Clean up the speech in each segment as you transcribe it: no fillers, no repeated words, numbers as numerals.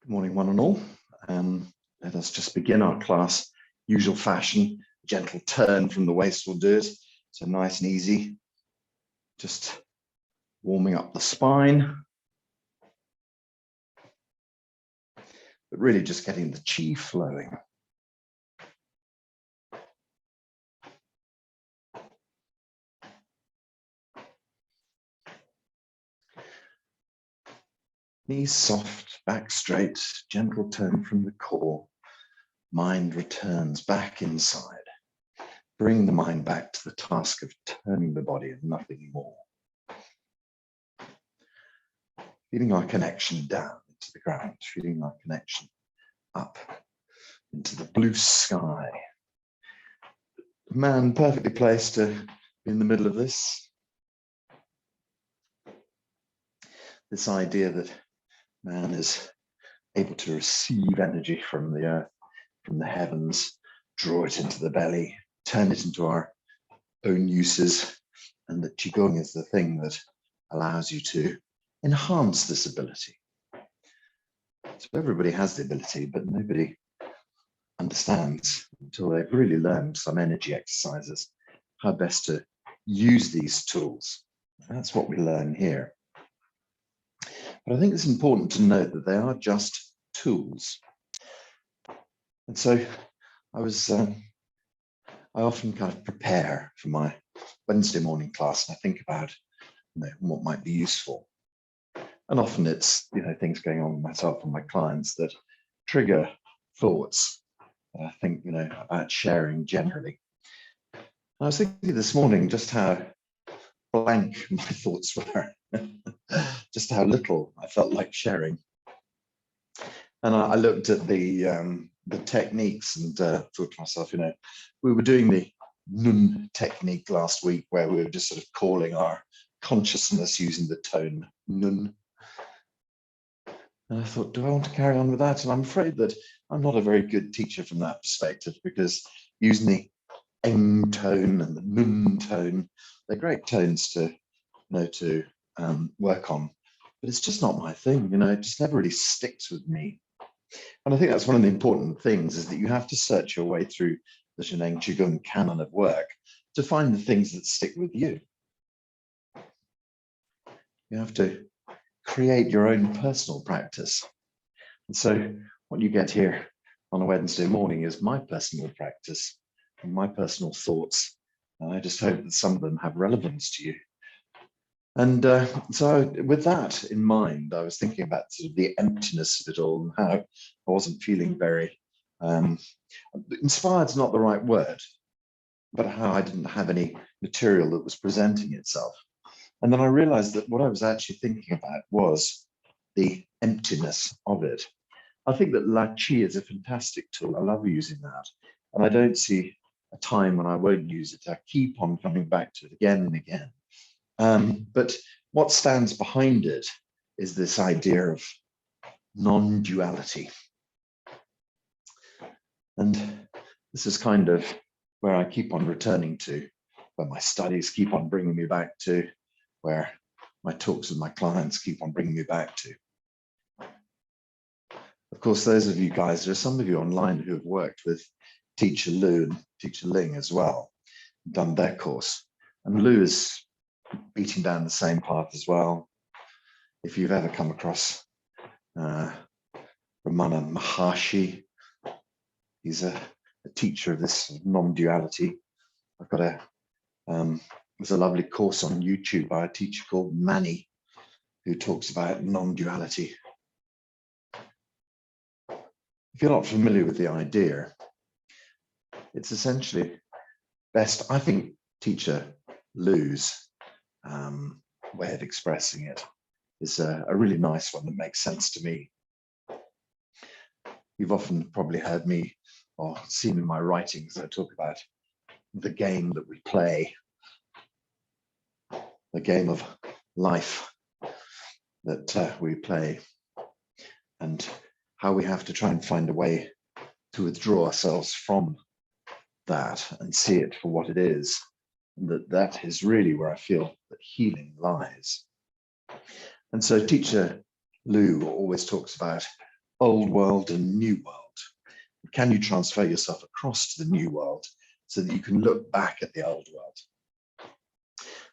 Good morning, one and all. Let us just begin our class, usual fashion, gentle turn from the waist will do it. So nice and easy, just warming up the spine, but really just getting the chi flowing. Knees soft, back straight, gentle turn from the core. Mind returns back inside. Bring the mind back to the task of turning the body and nothing more. Feeling our connection down into the ground, feeling our connection up into the blue sky. Man perfectly placed to be in the middle of this. This idea that man is able to receive energy from the earth, from the heavens, draw it into the belly, turn it into our own uses, and that Qigong is the thing that allows you to enhance this ability. So everybody has the ability, but nobody understands until they've really learned some energy exercises, how best to use these tools. And that's what we learn here. But I think it's important to note that they are just tools. And so I often kind of prepare for my Wednesday morning class, and I think about what might be useful. And often it's things going on with myself and my clients that trigger thoughts that I think about sharing generally. And I was thinking this morning just how blank my thoughts were, just how little I felt like sharing. And I looked at the techniques and thought to myself, we were doing the Nun technique last week, where we were just sort of calling our consciousness using the tone Nun. And I thought, do I want to carry on with that? And I'm afraid that I'm not a very good teacher from that perspective, because using the Eng tone and the Nun tone, they're great tones to work on, but it's just not my thing. It just never really sticks with me. And I think that's one of the important things, is that you have to search your way through the Sheneng Qigong canon of work to find the things that stick with you. You have to create your own personal practice. And so what you get here on a Wednesday morning is my personal practice and my personal thoughts. And I just hope that some of them have relevance to you. And so with that in mind, I was thinking about sort of the emptiness of it all and how I wasn't feeling very, inspired's not the right word, but how I didn't have any material that was presenting itself. And then I realized that what I was actually thinking about was the emptiness of it. I think that La Chi is a fantastic tool. I love using that. And I don't see a time when I won't use it. I keep on coming back to it again and again. But what stands behind it is this idea of non-duality. And this is kind of where I keep on returning to, where my studies keep on bringing me back to, where my talks with my clients keep on bringing me back to. Of course, those of you guys, there are some of you online who have worked with Teacher Lu and Teacher Ling as well, done their course. And Lu is beating down the same path as well. If you've ever come across Ramana Maharshi, he's a teacher of this non-duality. I've got there's a lovely course on YouTube by a teacher called Manny, who talks about non-duality. If you're not familiar with the idea, it's essentially best, I think, Teacher Lu's way of expressing it is a really nice one that makes sense to me. You've often probably heard me or seen in my writings, I talk about the game that we play, the game of life that we play, and how we have to try and find a way to withdraw ourselves from that and see it for what it is. And that is really where I feel that healing lies. And so Teacher Lu always talks about old world and new world. Can you transfer yourself across to the new world so that you can look back at the old world?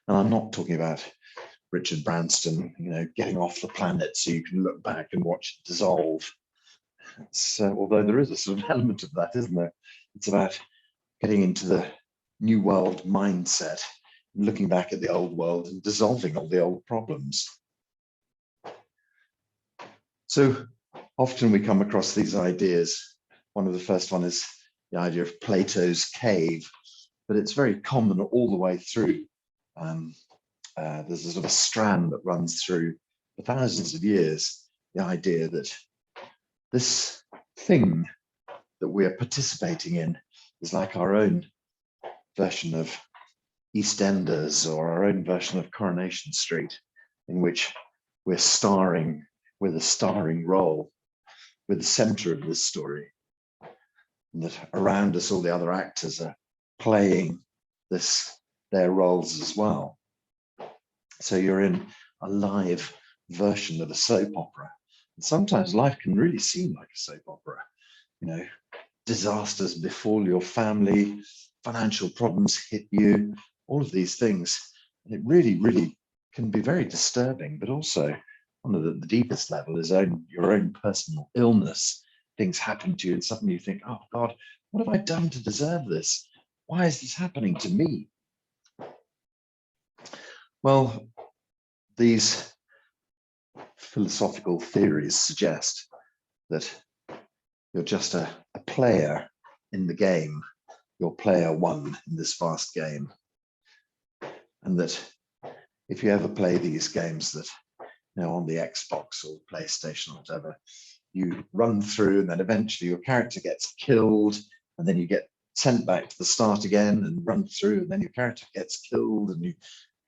And I'm not talking about Richard Branson, getting off the planet so you can look back and watch it dissolve. So, although there is a sort of element of that, isn't there? It's about getting into the new world mindset, looking back at the old world and dissolving all the old problems. So often we come across these ideas. One of the first one is the idea of Plato's cave, but it's very common all the way through. There's a sort of strand that runs through for thousands of years, the idea that this thing that we're participating in is like our own version of EastEnders or our own version of Coronation Street, in which we're starring with a starring role. We're the center of this story. And that around us, all the other actors are playing their roles as well. So you're in a live version of a soap opera. And sometimes life can really seem like a soap opera. Disasters befall your family, financial problems hit you, all of these things. And it really, really can be very disturbing, but also on the deepest level is your own personal illness. Things happen to you and suddenly you think, oh God, what have I done to deserve this? Why is this happening to me? Well, these philosophical theories suggest that you're just a player in the game. You're player one in this vast game. And that if you ever play these games that, on the Xbox or PlayStation or whatever, you run through and then eventually your character gets killed and then you get sent back to the start again and run through and then your character gets killed and you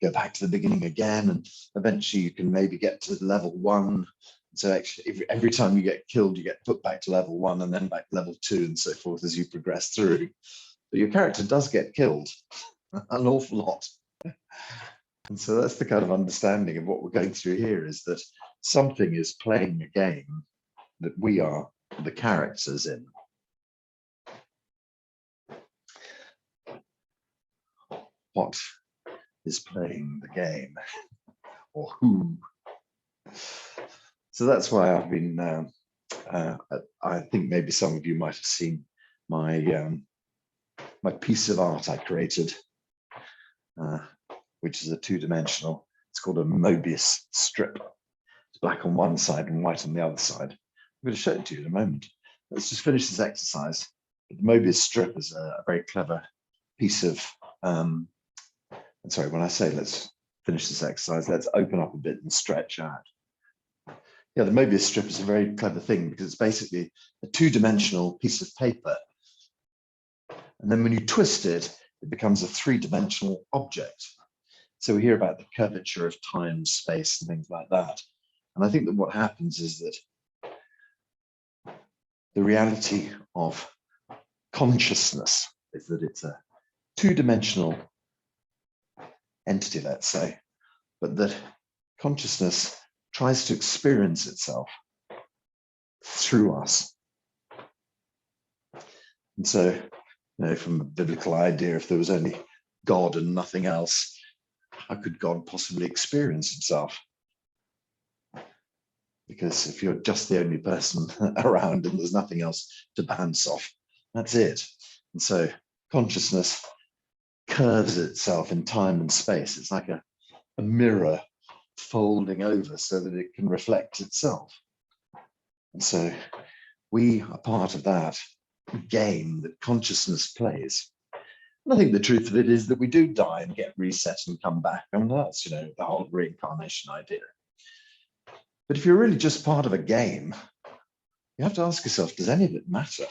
go back to the beginning again and eventually you can maybe get to level 1. So actually every time you get killed, you get put back to level 1 and then back to level 2 and so forth as you progress through. But your character does get killed an awful lot. And so that's the kind of understanding of what we're going through here, is that something is playing a game that we are the characters in. What is playing the game, or who? So that's why I've been, I think maybe some of you might have seen my piece of art I created, which is a 2-dimensional, it's called a Mobius strip. It's black on one side and white on the other side. I'm going to show it to you in a moment. Let's just finish this exercise. The Mobius strip is a very clever piece of, sorry, when I say let's finish this exercise, let's open up a bit and stretch out. Yeah, the Mobius strip is a very clever thing because it's basically a 2-dimensional piece of paper. And then when you twist it, it becomes a 3-dimensional object. So we hear about the curvature of time, space, and things like that. And I think that what happens is that the reality of consciousness is that it's a 2-dimensional entity, let's say, but that consciousness tries to experience itself through us. And so, from a biblical idea, if there was only God and nothing else, how could God possibly experience himself? Because if you're just the only person around and there's nothing else to bounce off, that's it. And so consciousness curves itself in time and space. It's like a mirror folding over so that it can reflect itself. And so we are part of that game that consciousness plays. And I think the truth of it is that we do die and get reset and come back. I mean, that's, the whole reincarnation idea. But if you're really just part of a game, you have to ask yourself, does any of it matter?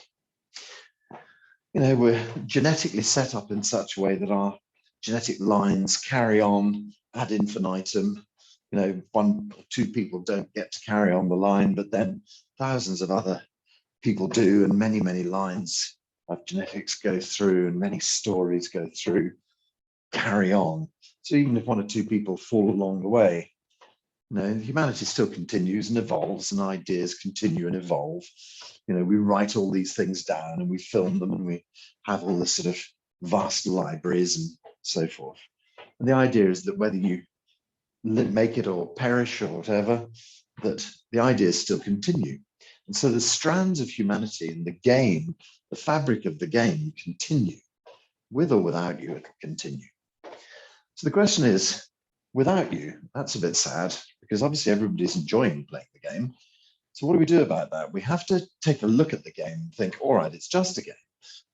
We're genetically set up in such a way that our genetic lines carry on ad infinitum. 1 or 2 people don't get to carry on the line, but then thousands of other people do, and many, many lines of genetics go through and many stories go through, carry on. So even if 1 or 2 people fall along the way, Humanity still continues and evolves, and ideas continue and evolve. We write all these things down and we film them and we have all this sort of vast libraries and so forth. And the idea is that whether you make it or perish or whatever, that the ideas still continue. And so the strands of humanity in the game, the fabric of the game, continue. With or without you, it'll continue. So the question is, without you, that's a bit sad, because obviously everybody's enjoying playing the game. So what do we do about that? We have to take a look at the game and think, all right, it's just a game.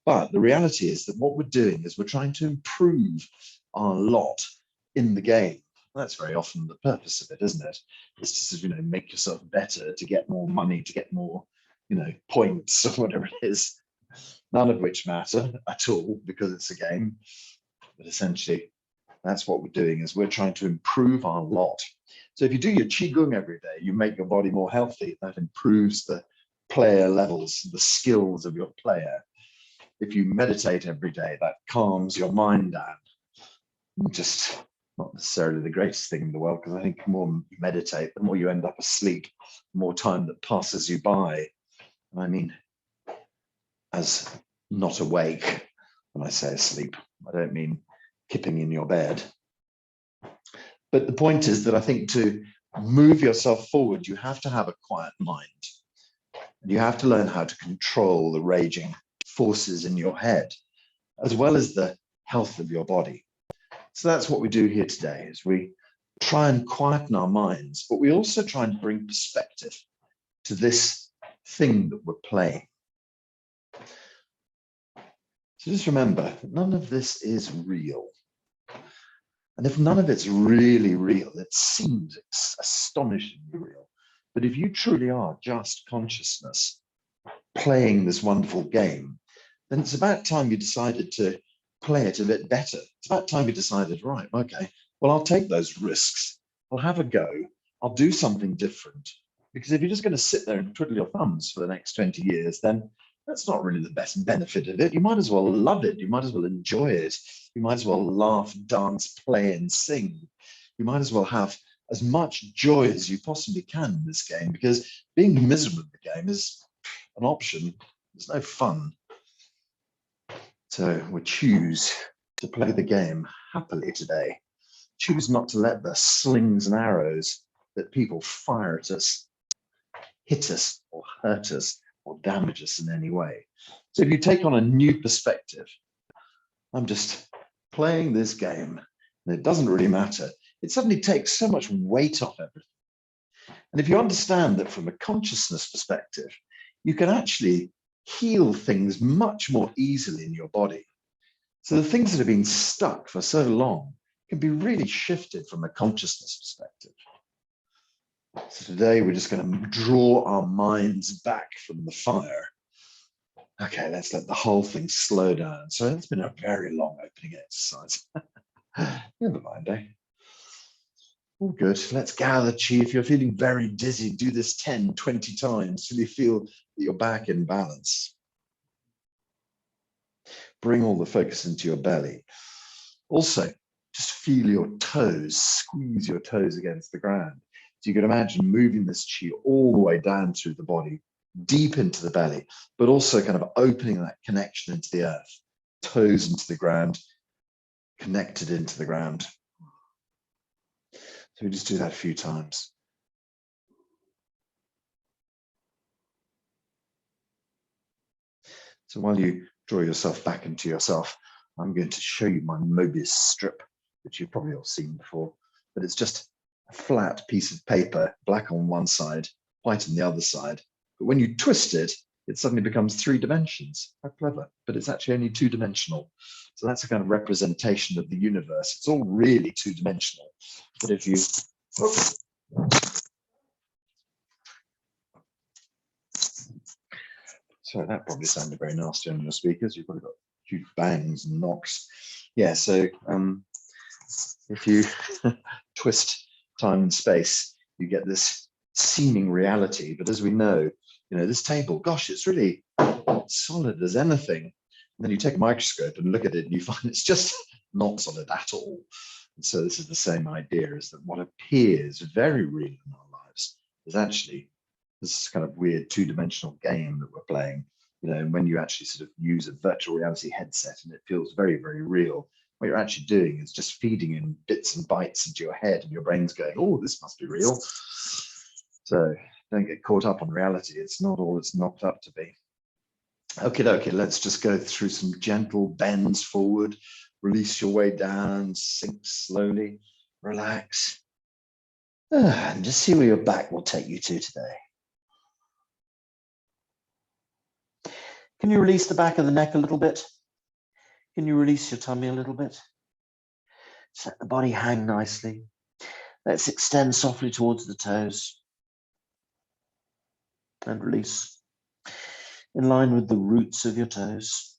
But the reality is that what we're doing is we're trying to improve our lot in the game. That's very often the purpose of it, isn't it? It's to sort of, make yourself better, to get more money, to get more, points or whatever it is. None of which matter at all because it's a game. But essentially, that's what we're doing, is we're trying to improve our lot. So if you do your qigong every day, you make your body more healthy. That improves the player levels, the skills of your player. If you meditate every day, that calms your mind down. Just not necessarily the greatest thing in the world, because I think the more you meditate, the more you end up asleep, the more time that passes you by. And I mean, as not awake, when I say asleep, I don't mean kipping in your bed. But the point is that I think to move yourself forward, you have to have a quiet mind. And you have to learn how to control the raging forces in your head, as well as the health of your body. So that's what we do here today, is we try and quieten our minds, but we also try and bring perspective to this thing that we're playing. So just remember that none of this is real. And if none of it's really real, it seems astonishingly real. But if you truly are just consciousness playing this wonderful game, then it's about time you decided to play it a bit better. It's about time you decided, right, okay, well, I'll take those risks. I'll have a go. I'll do something different. Because if you're just going to sit there and twiddle your thumbs for the next 20 years, then that's not really the best benefit of it. You might as well love it. You might as well enjoy it. You might as well laugh, dance, play, and sing. You might as well have as much joy as you possibly can in this game, because being miserable in the game is an option. There's no fun. So we choose to play the game happily today. Choose not to let the slings and arrows that people fire at us hit us or hurt us or damage us in any way. So if you take on a new perspective, I'm just playing this game and it doesn't really matter. It suddenly takes so much weight off everything. And if you understand that from a consciousness perspective, you can actually heal things much more easily in your body. So the things that have been stuck for so long can be really shifted from a consciousness perspective. So today we're just going to draw our minds back from the fire. Okay, let's let the whole thing slow down. So it's been a very long opening exercise. Never mind, eh? All good. Let's gather chi. If you're feeling very dizzy, do this 10, 20 times till you feel that you're back in balance. Bring all the focus into your belly. Also, just feel your toes, squeeze your toes against the ground. So you can imagine moving this chi all the way down through the body, deep into the belly, but also kind of opening that connection into the earth. Toes into the ground, connected into the ground. So we just do that a few times. So while you draw yourself back into yourself, I'm going to show you my Mobius strip, which you've probably all seen before, but it's just a flat piece of paper, black on one side, white on the other side. But when you twist it, it suddenly becomes 3 dimensions. How clever, but it's actually only 2-dimensional. So that's a kind of representation of the universe. It's all really 2-dimensional. But if you, oops. Sorry, that probably sounded very nasty on your speakers. You've probably got huge bangs and knocks. Yeah, so if you twist time and space, you get this seeming reality. But as we know, this table, gosh, it's really solid as anything. And then you take a microscope and look at it and you find it's just not solid at all. And so this is the same idea, is that what appears very real in our lives is actually this kind of weird two-dimensional game that we're playing. You know, and when you actually sort of use a virtual reality headset and it feels very, very real, what you're actually doing is just feeding in bits and bytes into your head, and your brain's going, oh, this must be real. So don't get caught up on reality. It's not all it's knocked up to be. Okay, let's just go through some gentle bends forward. Release your way down, sink slowly, relax. And just see where your back will take you to today. Can you release the back of the neck a little bit? Can you release your tummy a little bit? Just let the body hang nicely. Let's extend softly towards the toes. And release. In line with the roots of your toes.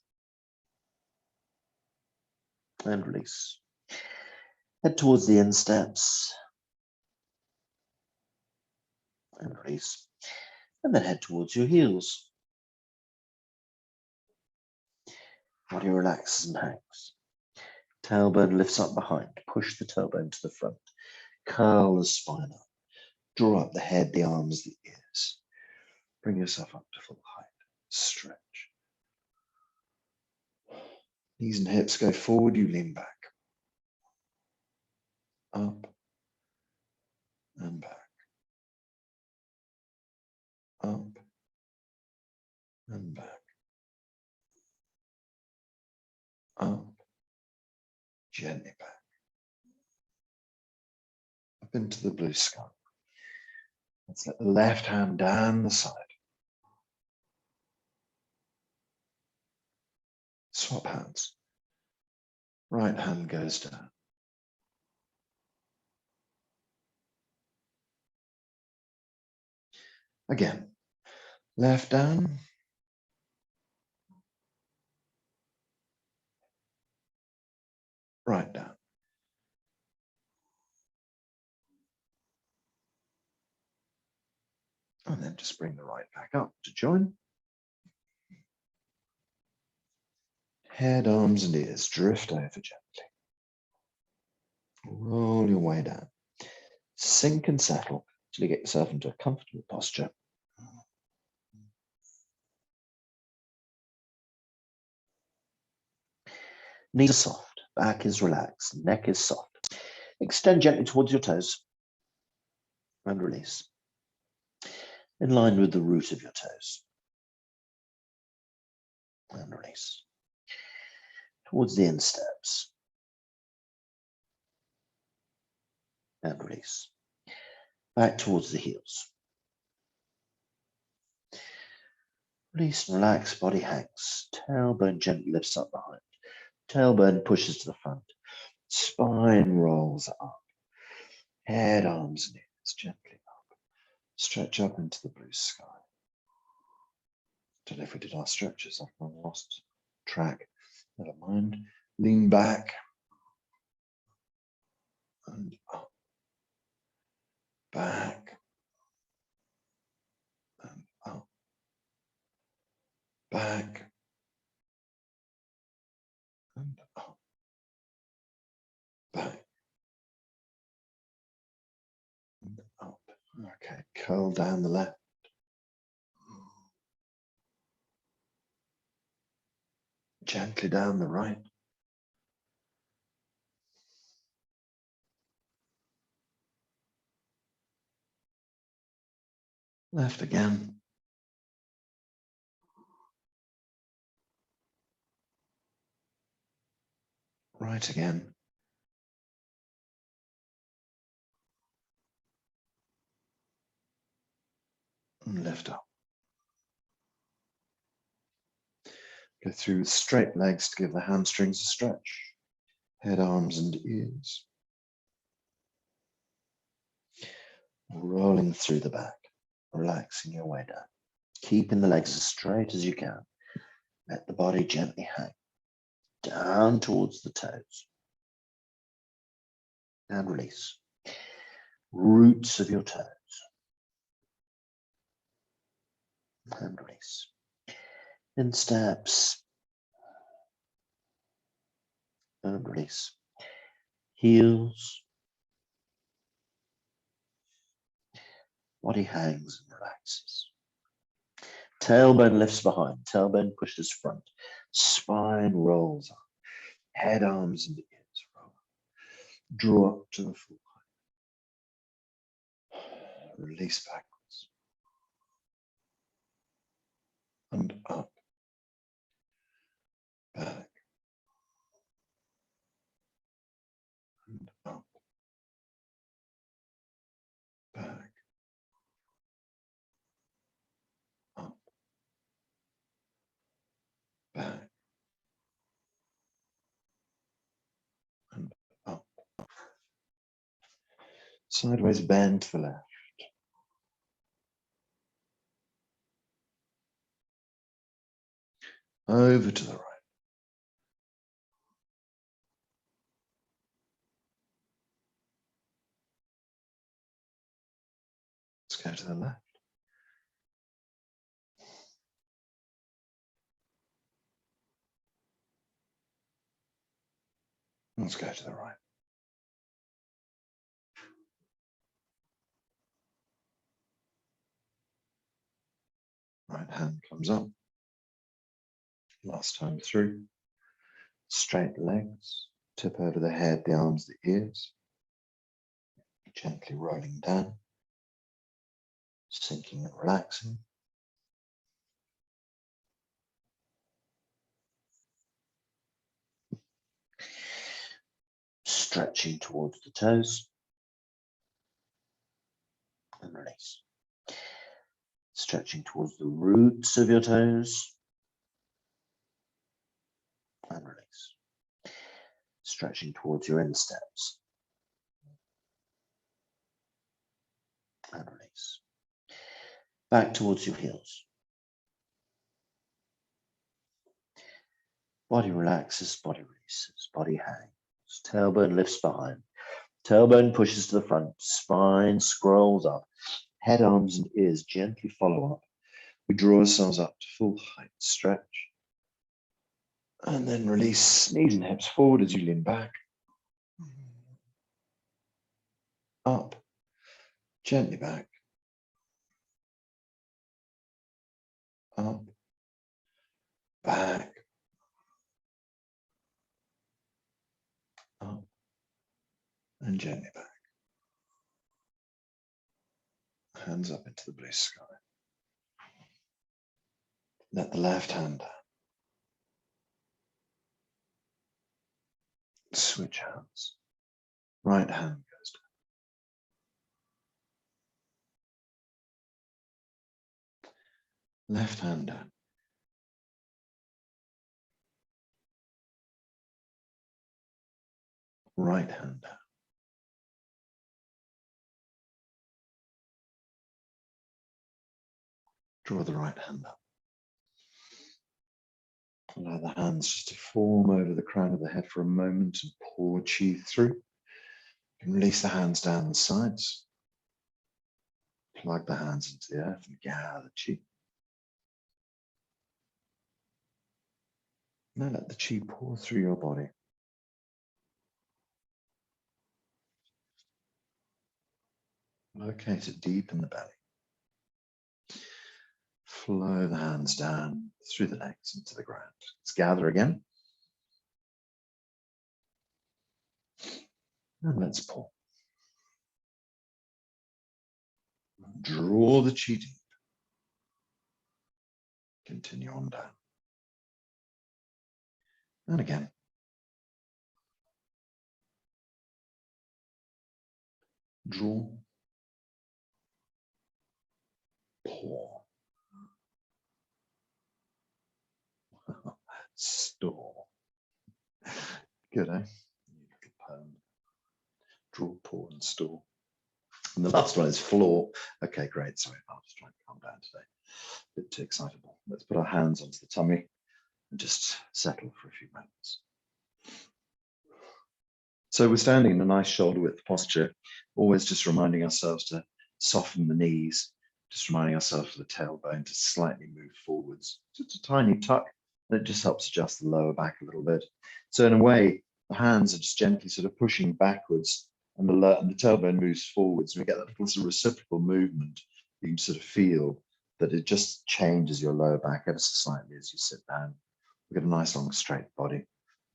And release. Head towards the insteps. And release. And then head towards your heels. Body relaxes and hangs. Tailbone lifts up behind. Push the tailbone to the front. Curl the spine up. Draw up the head, the arms, the ears. Bring yourself up to full height. Stretch. Knees and hips go forward, you lean back. Up and back. Up and back. Up. Gently back. Up into the blue sky. Let's let the left hand down the side. Swap hands. Right hand goes down. Again, left down. Right down. And then just bring the right back up to join. Head, arms, and ears drift over gently. Roll your way down. Sink and settle till you get yourself into a comfortable posture. Knees are soft, back is relaxed, neck is soft. Extend gently towards your toes and release. In line with the root of your toes. And release. Towards the insteps. And release. Back towards the heels. Release and relax, body hangs. Tailbone gently lifts up behind. Tailbone pushes to the front. Spine rolls up. Head, arms, and ears gently up. Stretch up into the blue sky. Don't know if we did our stretches. I've lost track. Never mind. Lean back. And up. Back. And up. Back. And up. Back. And up. Okay, curl down the left. Gently down the right. Left again. Right again. And lift up. Go through with straight legs to give the hamstrings a stretch. Head, arms, and ears. Rolling through the back, relaxing your way down. Keeping the legs as straight as you can. Let the body gently hang down towards the toes. And release. Roots of your toes. And release. Insteps. And release. heels. Body hangs and relaxes. Tailbone lifts behind, tailbone pushes front, spine rolls up, head, arms, and ears roll. Draw up to the full height. Release backwards. And up. Back. And up. Back. Up. Back. And up. Sideways bend to the left. Over to the right. Let's go to the left. Let's go to the right. Right hand comes up. Last time through. Straight legs. Tip over the head, the arms, the ears. Gently rolling down. Sinking and relaxing. Stretching towards the toes. And release. Stretching towards the roots of your toes. And release. Stretching towards your insteps. And release. Back towards your heels. Body relaxes, body releases, body hangs. Tailbone lifts behind. Tailbone pushes to the front. Spine scrolls up. Head, arms, and ears gently follow up. We draw ourselves up to full height, stretch. And then release knees and hips forward as you lean back. Up. Gently back. Up. Back. Up. And gently back. Hands up into the blue sky. Let the left hand down. Switch hands. Right hand goes down. Left hand down. Right hand down. Draw the right hand up. Allow the hands just to form over the crown of the head for a moment and pour chi through. You can release the hands down the sides. Plug the hands into the earth and gather chi. Now let the chi pour through your body. Locate it deep in the belly. Flow the hands down through the legs into the ground. Let's gather again. And let's pour. Draw the chi deep. Continue on down. And again. Draw. Pour. Store. Good, eh? Draw, pour, and store. And the last one is floor. Okay, great. Sorry, I'll just try and calm down today. A bit too excitable. Let's put our hands onto the tummy and just settle for a few moments. So we're standing in a nice shoulder width posture, always just reminding ourselves to soften the knees, just reminding ourselves of the tailbone to slightly move forwards. Just a tiny tuck that just helps adjust the lower back a little bit. So in a way, the hands are just gently sort of pushing backwards, and the tailbone moves forwards. We get that little sort of reciprocal movement. You can sort of feel that it just changes your lower back ever so slightly as you sit down. We get a nice long straight body.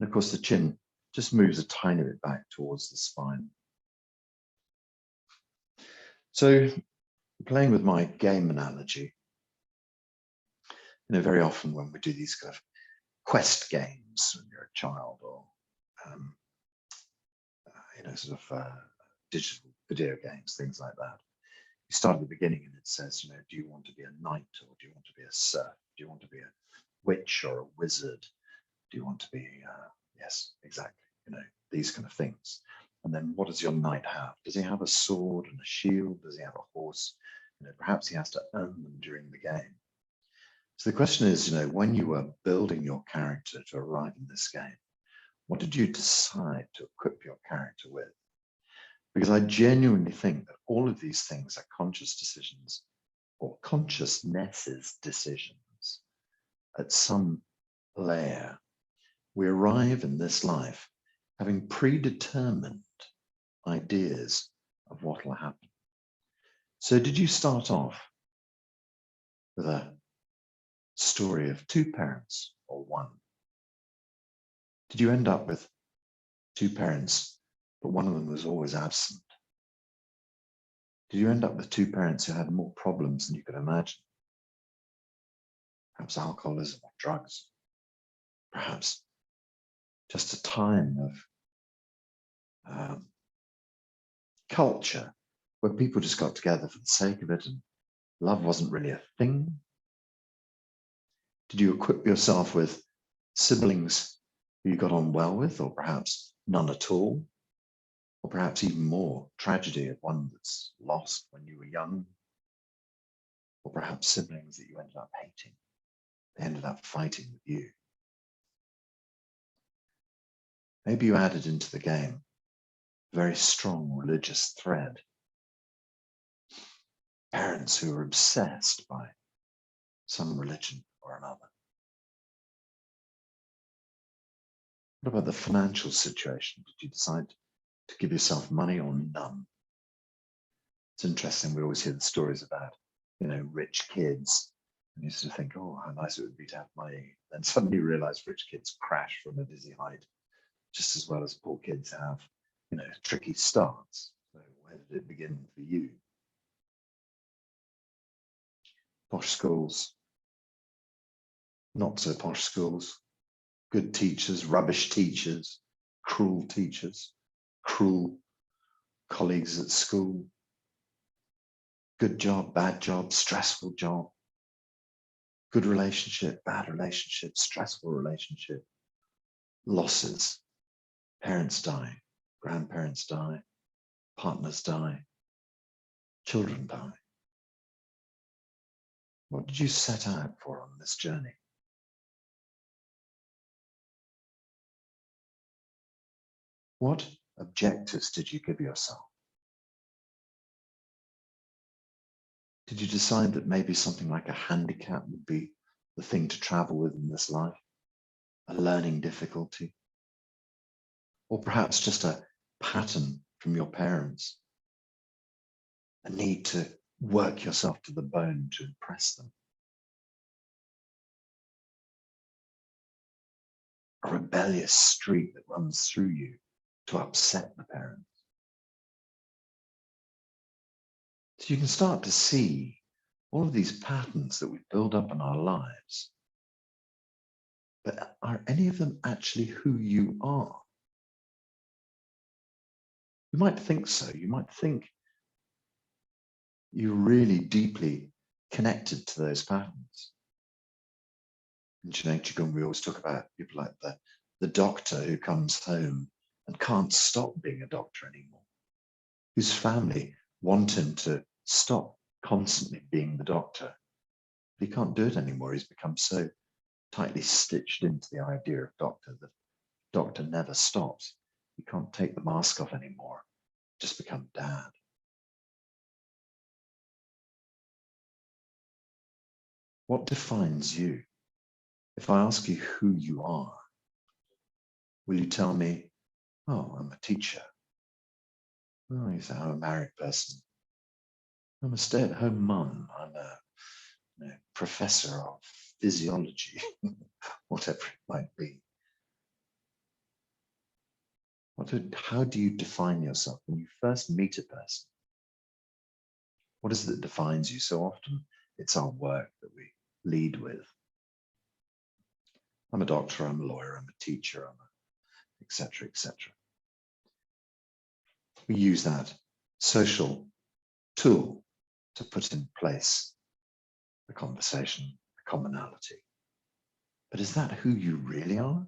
And of course the chin just moves a tiny bit back towards the spine. So playing with my game analogy, very often when we do these kind of quest games when you're a child, or sort of digital video games, things like that, you start at the beginning and it says, do you want to be a knight, or do you want to be a serf? Do you want to be a witch or a wizard? Do you want to be, yes, exactly, these kind of things. And then what does your knight have? Does he have a sword and a shield? Does he have a horse? Perhaps he has to earn them during the game. So the question is, when you were building your character to arrive in this game, what did you decide to equip your character with? Because I genuinely think that all of these things are conscious decisions, or consciousness's decisions. At some layer, we arrive in this life having predetermined ideas of what will happen. So did you start off with a story of two parents or one? Did you end up with two parents, but one of them was always absent? Did you end up with two parents who had more problems than you could imagine? Perhaps alcoholism or drugs. Perhaps just a time of culture where people just got together for the sake of it and love wasn't really a thing. Did you equip yourself with siblings who you got on well with, or perhaps none at all? Or perhaps even more, tragedy of one that's lost when you were young? Or perhaps siblings that you ended up hating. They ended up fighting with you. Maybe you added into the game a very strong religious thread. Parents who were obsessed by some religion or another. What about the financial situation? Did you decide to give yourself money or none? It's interesting, we always hear the stories about, rich kids. And you sort of think, oh, how nice it would be to have money. Then suddenly you realize rich kids crash from a dizzy height, just as well as poor kids have, tricky starts. So where did it begin for you? Posh schools, not so posh schools, good teachers, rubbish teachers, cruel colleagues at school, good job, bad job, stressful job, good relationship, bad relationship, stressful relationship, losses, parents die, grandparents die, partners die, children die. What did you set out for on this journey? What objectives did you give yourself? Did you decide that maybe something like a handicap would be the thing to travel with in this life? A learning difficulty? Or perhaps just a pattern from your parents? A need to work yourself to the bone to impress them? A rebellious streak that runs through you to upset the parents? So you can start to see all of these patterns that we build up in our lives. But are any of them actually who you are? You might think so. You might think you're really deeply connected to those patterns. In Qigong, we always talk about people like the doctor who comes home and can't stop being a doctor anymore, whose family want him to stop constantly being the doctor. But he can't do it anymore. He's become so tightly stitched into the idea of doctor that doctor never stops. He can't take the mask off anymore, just become dad. What defines you? If I ask you who you are, will you tell me Oh, I'm a teacher. Oh, you say, I'm a married person. I'm a stay-at-home mum. I'm a professor of physiology, whatever it might be. How do you define yourself when you first meet a person? What is it that defines you? So often it's our work that we lead with. I'm a doctor, I'm a lawyer, I'm a teacher, I'm a etc., etc. We use that social tool to put in place the conversation, the commonality. But is that who you really are?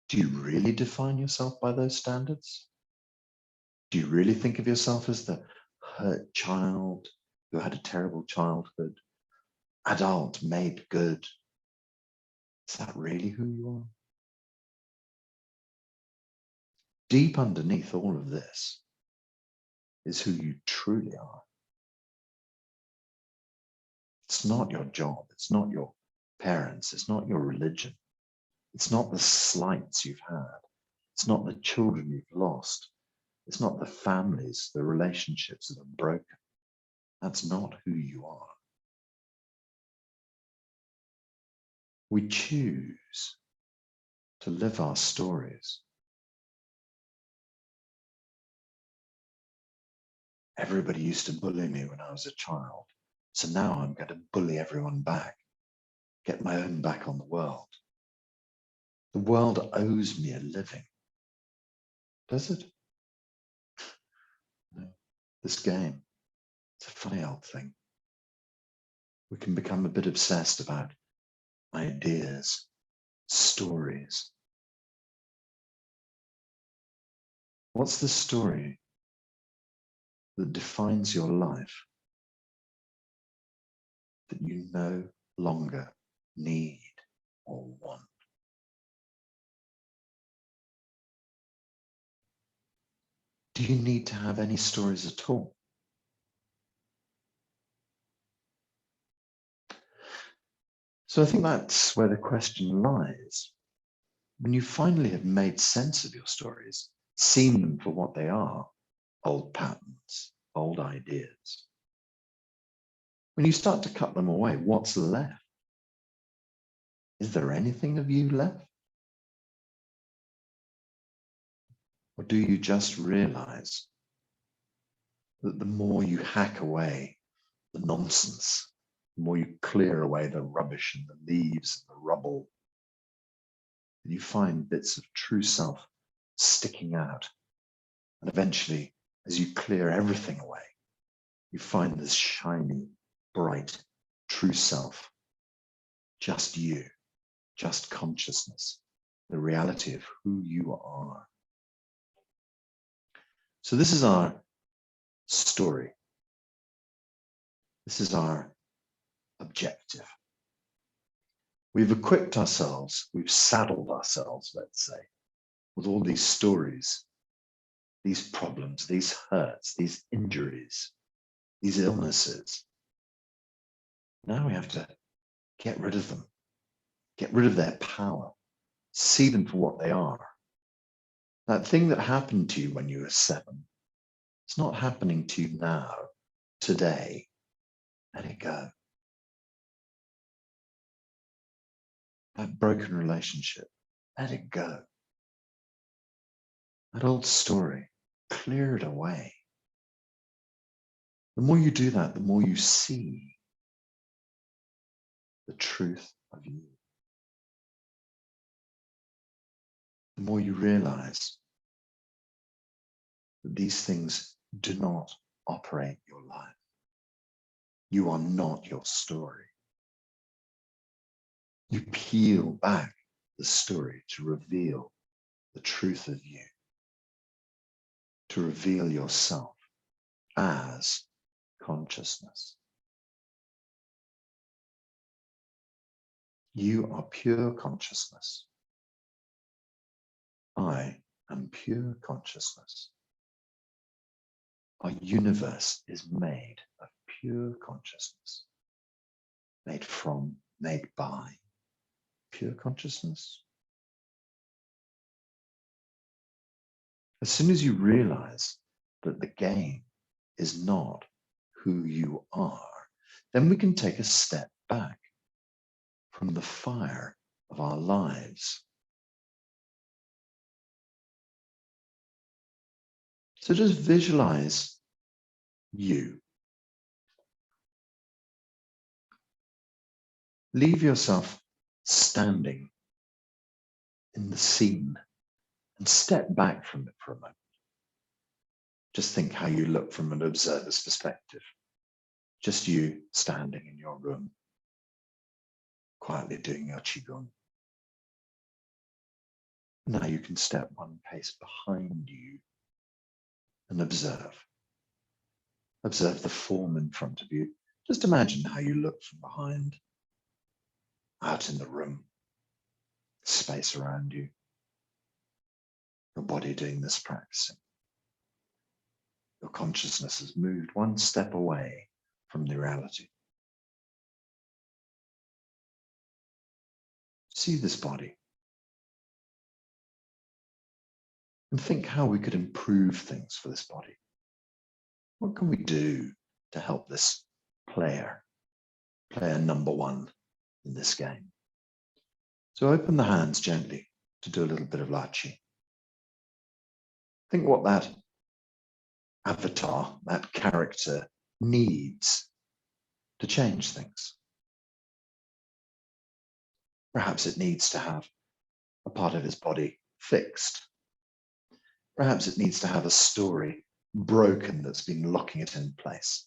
Do you really define yourself by those standards? Do you really think of yourself as the hurt child who had a terrible childhood, adult made good? Is that really who you are? Deep underneath all of this is who you truly are. It's not your job. It's not your parents. It's not your religion. It's not the slights you've had. It's not the children you've lost. It's not the families, the relationships that are broken. That's not who you are. We choose to live our stories. Everybody used to bully me when I was a child. So now I'm going to bully everyone back, get my own back on the world. The world owes me a living. Does it? No. This game, it's a funny old thing. We can become a bit obsessed about ideas, stories. What's the story that defines your life that you no longer need or want? Do you need to have any stories at all? So I think that's where the question lies. When you finally have made sense of your stories, seen them for what they are, old patterns, old ideas, when you start to cut them away, what's left? Is there anything of you left? Or do you just realize that the more you hack away the nonsense, the more you clear away the rubbish and the leaves and the rubble, you find bits of true self sticking out. And eventually, as you clear everything away, you find this shiny, bright, true self, just you, just consciousness, the reality of who you are. So this is our story. This is our objective. We've equipped ourselves, we've saddled ourselves, let's say, with all these stories, these problems, these hurts, these injuries, these illnesses. Now we have to get rid of them, get rid of their power, see them for what they are. That thing that happened to you when you were 7, it's not happening to you now, today. Let it go. That broken relationship, let it go. That old story, clear it away. The more you do that, the more you see the truth of you. The more you realize that these things do not operate your life. You are not your story. You peel back the story to reveal the truth of you, to reveal yourself as consciousness. You are pure consciousness. I am pure consciousness. Our universe is made of pure consciousness, made from, made by pure consciousness. As soon as you realize that the game is not who you are, then we can take a step back from the fire of our lives. So just visualize you. Leave yourself standing in the scene and step back from it for a moment. Just think how you look from an observer's perspective. Just you standing in your room, quietly doing your qigong. Now you can step one pace behind you and observe. Observe the form in front of you. Just imagine how you look from behind, out in the room, space around you, your body doing this practicing. Your consciousness has moved one step away from the reality. See this body and think how we could improve things for this body. What can we do to help this player number one in this game? So open the hands gently to do a little bit of lachi. Think what that avatar, that character needs to change things. Perhaps it needs to have a part of his body fixed. Perhaps it needs to have a story broken that's been locking it in place.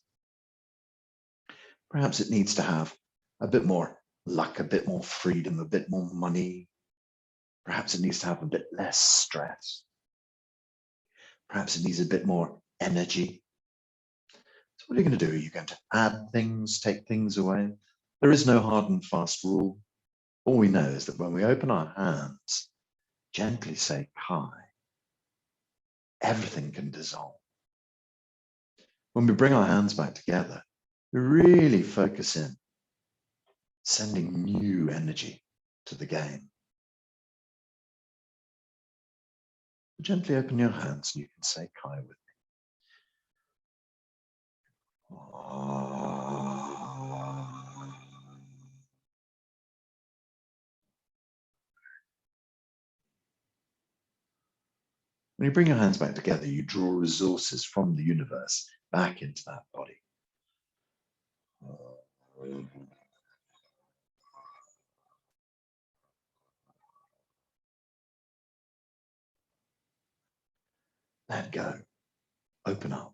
Perhaps it needs to have a bit more luck, a bit more freedom, a bit more money. Perhaps it needs to have a bit less stress. Perhaps it needs a bit more energy. So what are you going to do? Are you going to add things, take things away? There is no hard and fast rule. All we know is that when we open our hands, gently say Kai, everything can dissolve. When we bring our hands back together, we really focus in, sending new energy to the game. Gently open your hands and you can say Kai with me. When you bring your hands back together, you draw resources from the universe back into that body. Let go. Open up.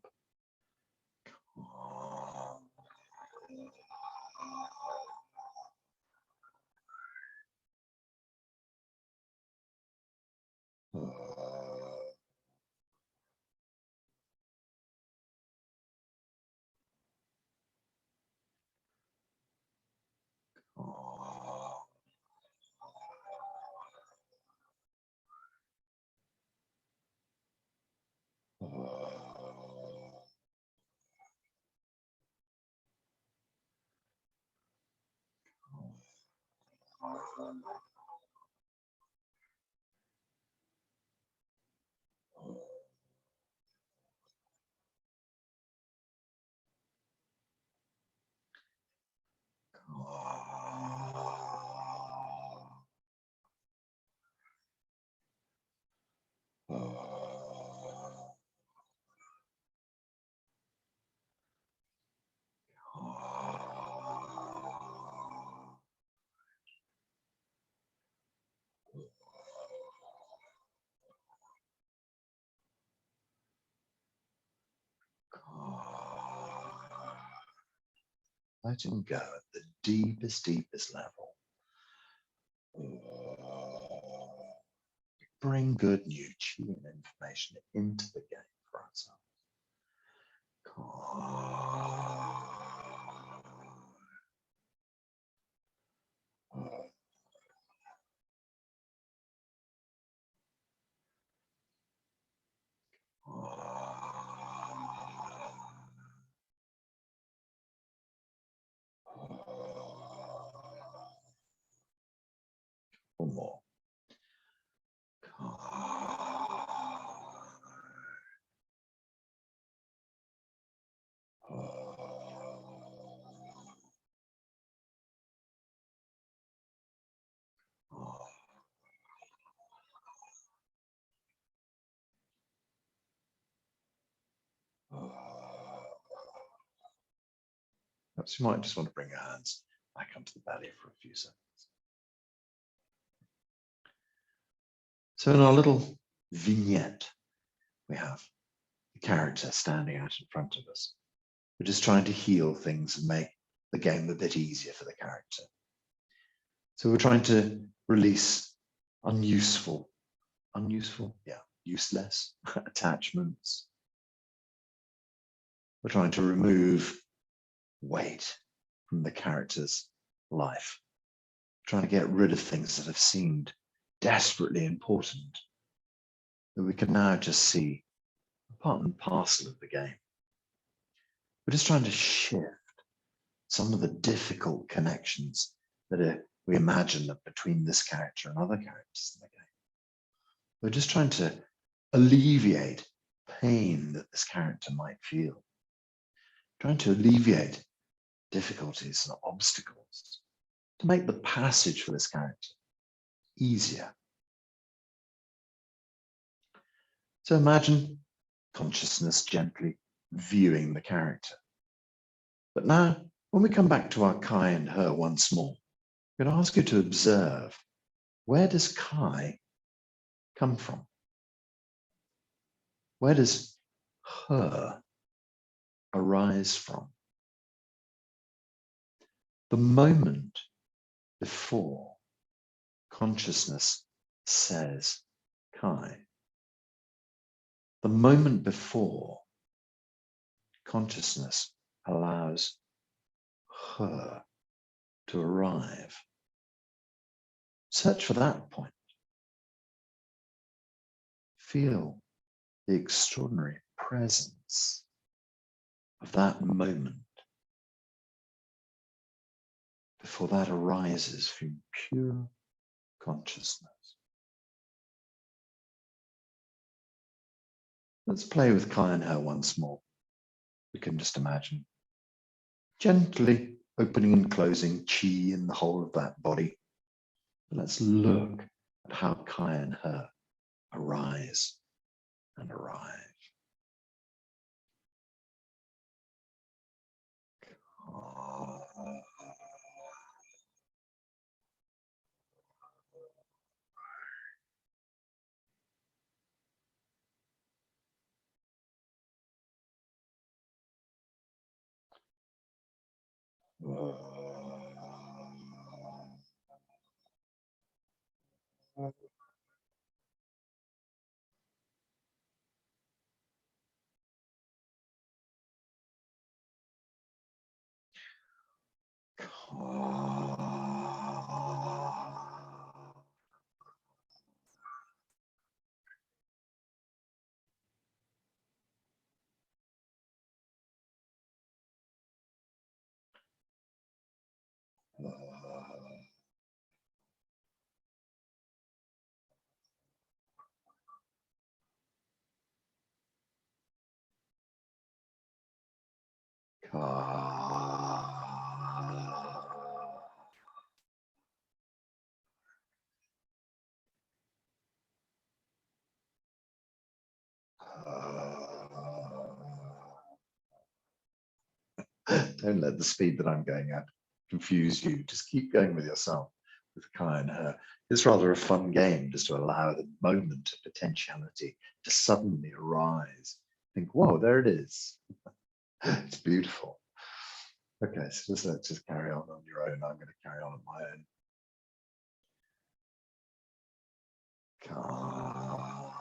Letting go at the deepest level. Bring good new chi and information into the game for ourselves. One more. Perhaps you might just want to bring your hands back onto the belly for a few seconds. So in our little vignette, we have the character standing out in front of us. We're just trying to heal things and make the game a bit easier for the character. So we're trying to release useless attachments. We're trying to remove weight from the character's life. Trying to get rid of things that have seemed desperately important that we can now just see part and parcel of the game. We're just trying to shift some of the difficult connections that we imagine between this character and other characters in the game. We're just trying to alleviate pain that this character might feel, trying to alleviate difficulties and obstacles to make the passage for this character easier. So imagine consciousness gently viewing the character. But now, when we come back to our Kai and her once more, I'm going to ask you to observe, where does Kai come from? Where does her arise from? The moment before consciousness says Kai, the moment before consciousness allows her to arrive. Search for that point. Feel the extraordinary presence of that moment before that arises from pure consciousness. Let's play with Kai and her once more. We can just imagine gently opening and closing chi in the whole of that body. Let's look at how Kai and her arise and arrive. Don't let the speed that I'm going at confuse you. Just keep going with yourself, with Kai and her. It's rather a fun game just to allow the moment of potentiality to suddenly arise. Think, whoa, there it is. It's beautiful. Okay, so let's just carry on your own. I'm going to carry on my own. Ka.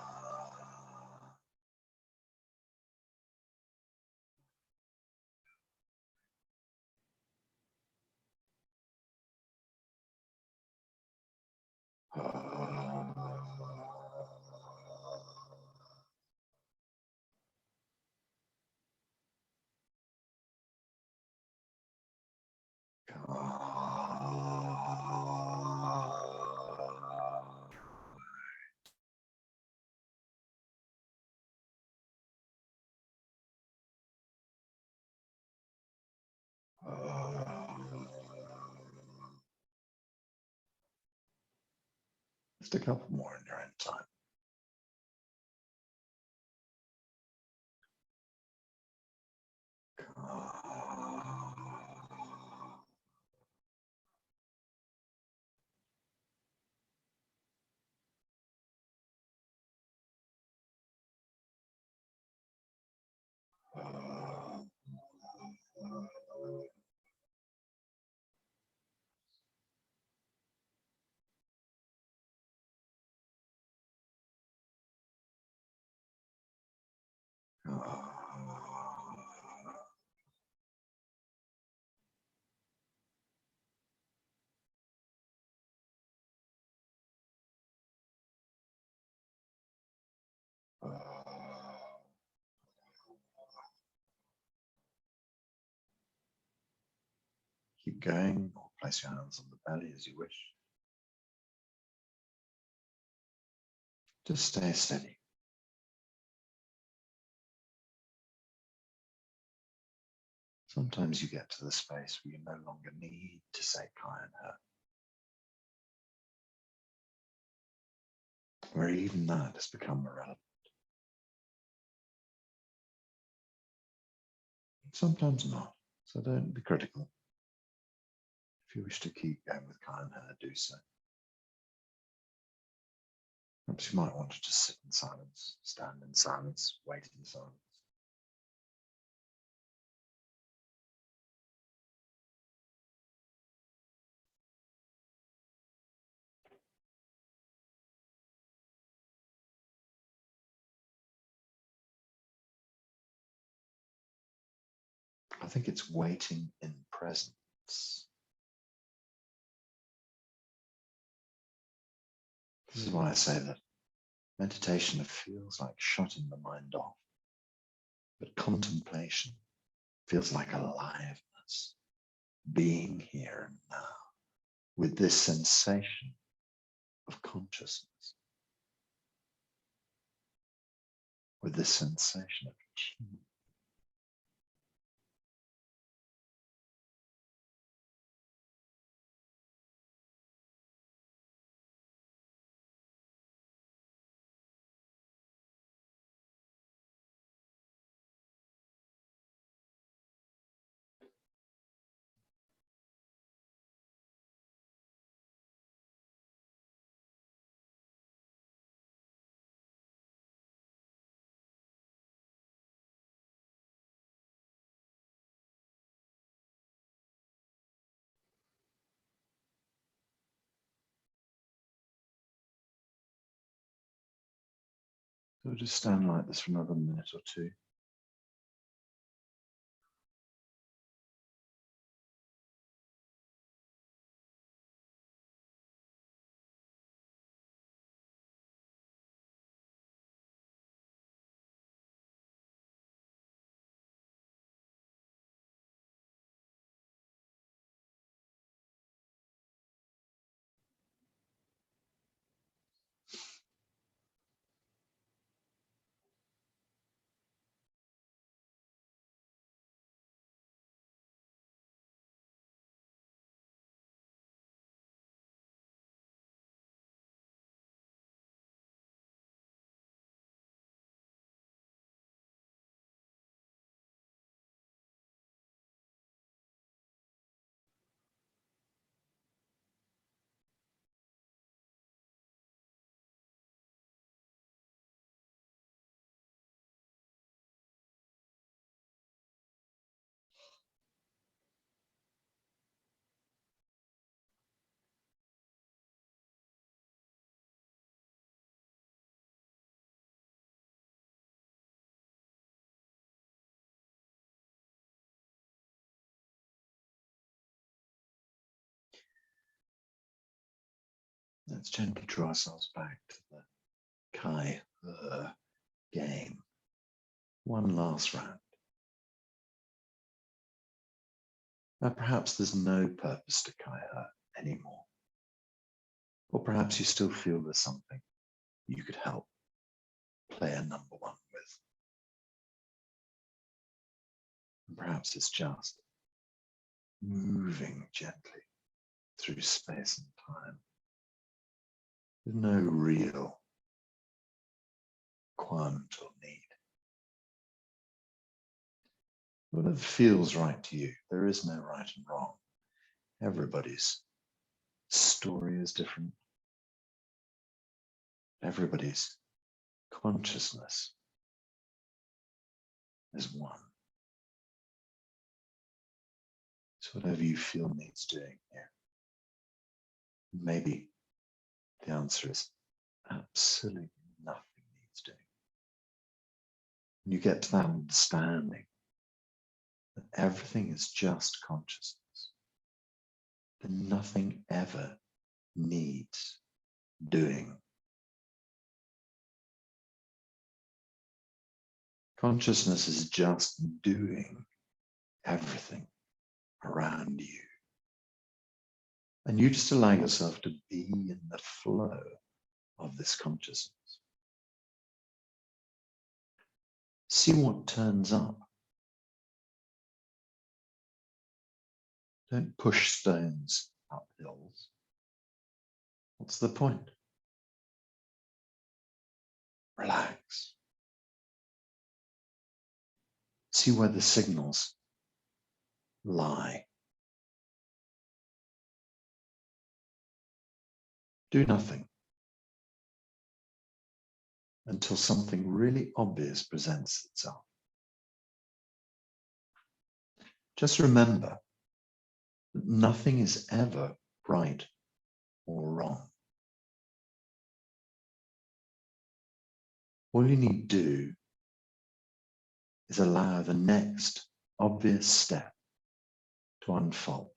Just a couple more in your own time. keep going, or place your hands on the belly as you wish. Just stay steady. Sometimes you get to the space where you no longer need to say Kai and her, where even that has become irrelevant. Sometimes not, so don't be critical. If you wish to keep going with Kai and her, do so. Perhaps you might want to just sit in silence, stand in silence, wait in silence. I think it's waiting in presence. This is why I say that meditation feels like shutting the mind off, but contemplation feels like aliveness, being here and now, with this sensation of consciousness, with this sensation of achievement. So just stand like this for another minute or two. Let's gently draw ourselves back to the Kai game. One last round. Now perhaps there's no purpose to Kai anymore. Or perhaps you still feel there's something you could help player number one with. And perhaps it's just moving gently through space and time. There's no real requirement or need. Whatever feels right to you, there is no right and wrong. Everybody's story is different. Everybody's consciousness is one. So whatever you feel needs doing here. Maybe the answer is absolutely nothing needs doing. When you get to that understanding that everything is just consciousness, then nothing ever needs doing. Consciousness is just doing everything around you And you just allow yourself to be in the flow of this consciousness. See what turns up. Don't push stones up hills. What's the point? Relax. See where the signals lie. Do nothing until something really obvious presents itself. Just remember that nothing is ever right or wrong. All you need to do is allow the next obvious step to unfold.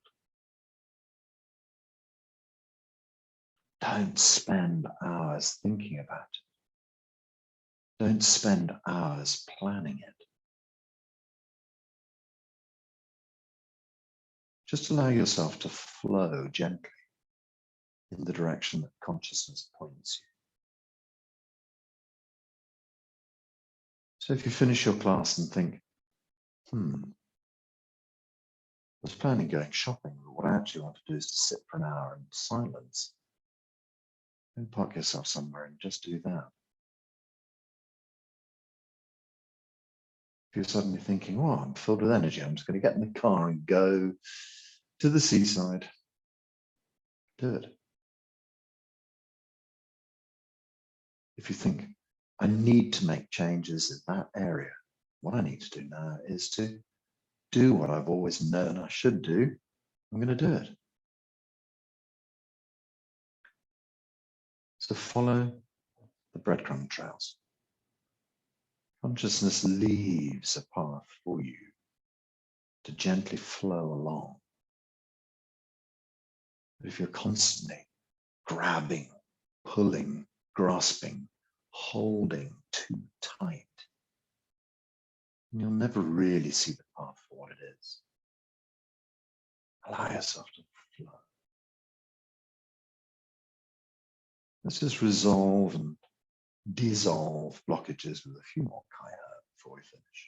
Don't spend hours thinking about it. Don't spend hours planning it. Just allow yourself to flow gently in the direction that consciousness points you. So if you finish your class and think, I was planning going shopping, but what I actually want to do is to sit for an hour in silence. Then park yourself somewhere and just do that. If you're suddenly thinking, oh, I'm filled with energy, I'm just going to get in the car and go to the seaside. Do it. If you think, I need to make changes in that area, what I need to do now is to do what I've always known I should do. I'm going to do it. So follow the breadcrumb trails. Consciousness leaves a path for you to gently flow along. But if you're constantly grabbing, pulling, grasping, holding too tight, you'll never really see the path for what it is. Allow yourself to flow. Let's just resolve and dissolve blockages with a few more kaya before we finish.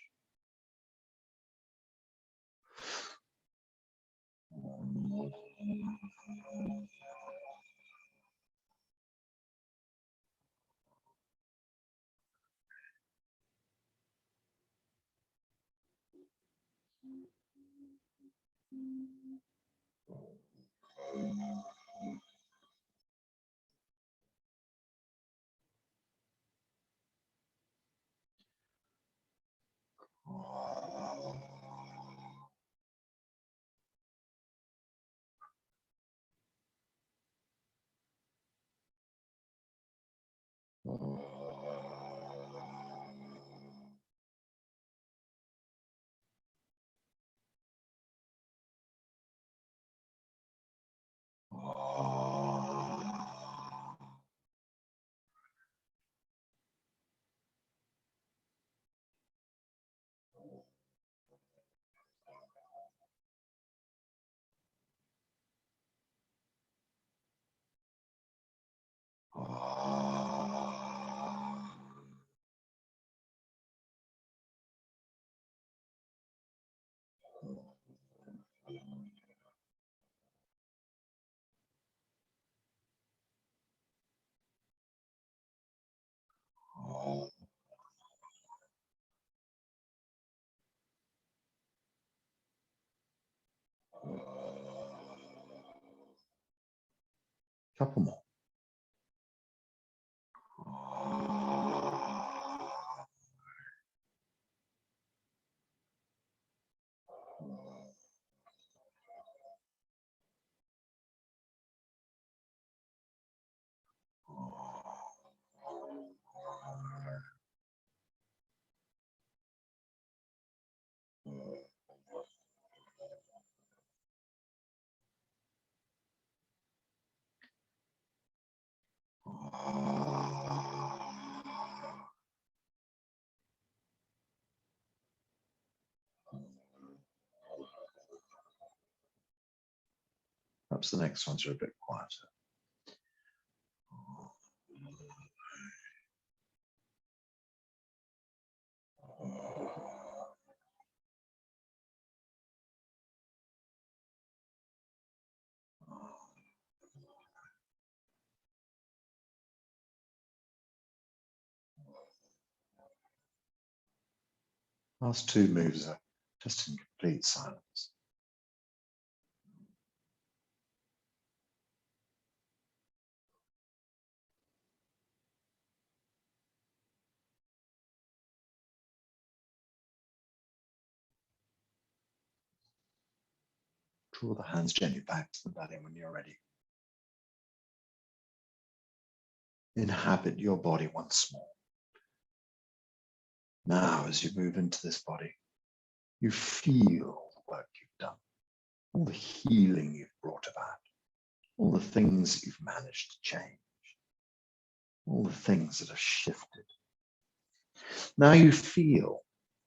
Couple more. Perhaps the next ones are a bit quieter. Last two moves are just in complete silence. Draw the hands gently back to the belly when you're ready. Inhabit your body once more. Now, as you move into this body, you feel the work you've done, all the healing you've brought about, all the things that you've managed to change, all the things that have shifted. Now you feel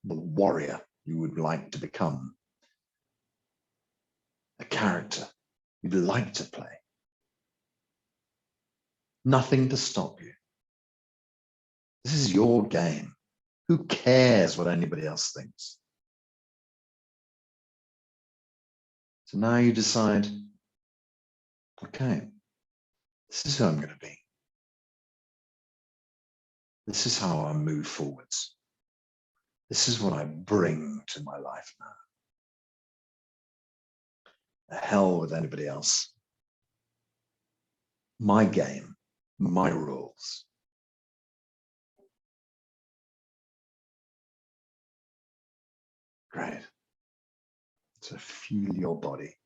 the warrior you would like to become, a character you'd like to play. Nothing to stop you. This is your game. Who cares what anybody else thinks? So now you decide, okay, this is who I'm going to be. This is how I move forwards. This is what I bring to my life now. The hell with anybody else. My game, my rules. Great. So feel your body.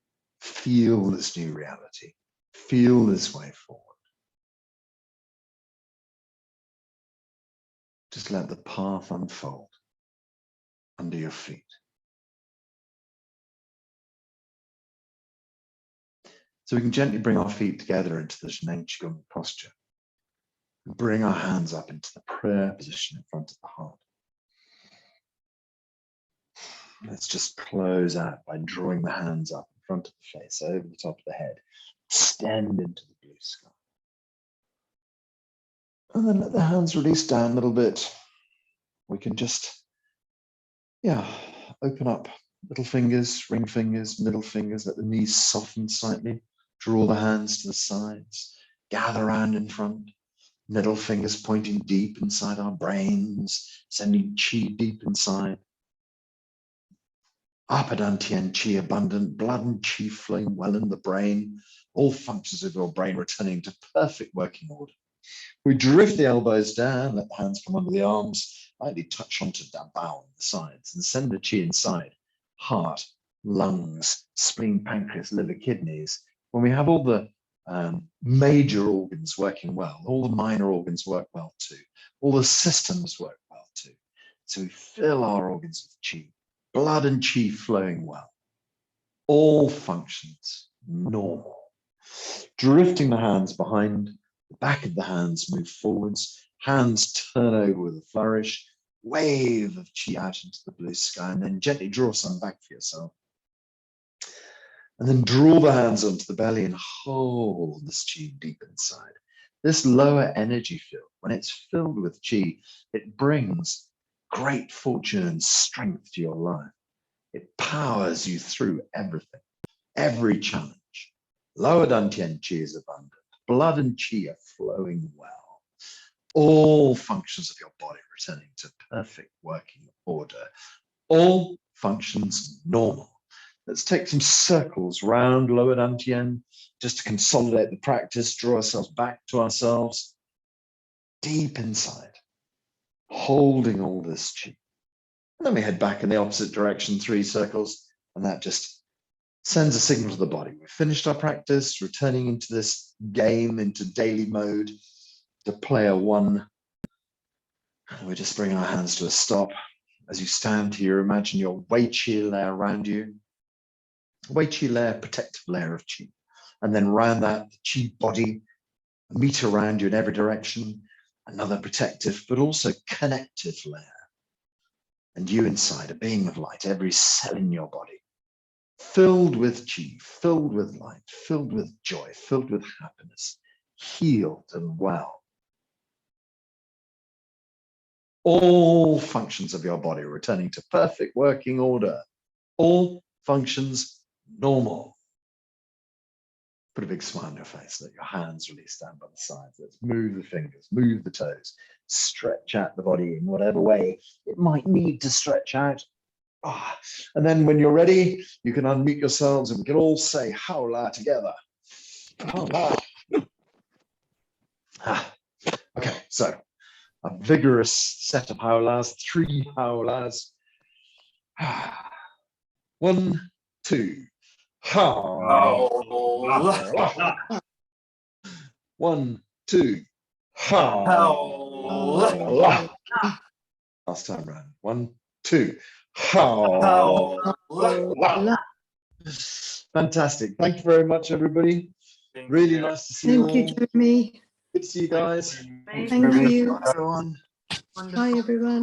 Feel this new reality. Feel this way forward. Just let the path unfold under your feet. So we can gently bring our feet together into the Zheng Qigong posture. Bring our hands up into the prayer position in front of the heart. Let's just close out by drawing the hands up in front of the face, over the top of the head. Extend into the blue sky. And then let the hands release down a little bit. We can just, open up little fingers, ring fingers, middle fingers, let the knees soften slightly. Draw the hands to the sides, gather around in front. Middle fingers pointing deep inside our brains, sending chi deep inside. Apadantian chi abundant, blood and chi flowing well in the brain, all functions of your brain returning to perfect working order. We drift the elbows down, let the hands come under the arms, lightly touch onto the bow on the sides, and send the chi inside. Heart, lungs, spleen, pancreas, liver, kidneys. When we have all the major organs working well, all the minor organs work well too. All the systems work well too. So we fill our organs with chi, blood and chi flowing well. All functions normal. Drifting the hands behind, the back of the hands move forwards, hands turn over with a flourish, wave of chi out into the blue sky, and then gently draw some back for yourself. And then draw the hands onto the belly and hold this chi deep inside. This lower energy field, when it's filled with chi, it brings great fortune and strength to your life. It powers you through everything, every challenge. Lower dantian chi is abundant. Blood and chi are flowing well. All functions of your body returning to perfect working order. All functions normal. Let's take some circles round lower dantian just to consolidate the practice, draw ourselves back to ourselves, deep inside, holding all this chi. And then we head back in the opposite direction, 3 circles, and that just sends a signal to the body. We've finished our practice, returning into this game, into daily mode, to player 1. And we just bring our hands to a stop. As you stand here, imagine your Wei Qi layer around you. Wei Qi layer, protective layer of Qi. And then around that, the Qi body, a meter around you in every direction, another protective, but also connective layer. And you inside, a being of light, every cell in your body, filled with chi, filled with light, filled with joy, filled with happiness, healed and well. All functions of your body returning to perfect working order. All functions normal. Put a big smile on your face. Let your hands release down by the sides. Let's move the fingers, move the toes, stretch out the body in whatever way it might need to stretch out. And then when you're ready, you can unmute yourselves and we can all say howla together. Howla. Okay, so a vigorous set of howlas, 3 howlas. 1, 2. Howla. 1, 2. Howla. Last time round. 1, 2. Howla. Fantastic. Thank you very much, everybody. Really nice to see you all. Thank you, Jeremy. Good to see you guys. Thank you. Everyone. Bye, everyone.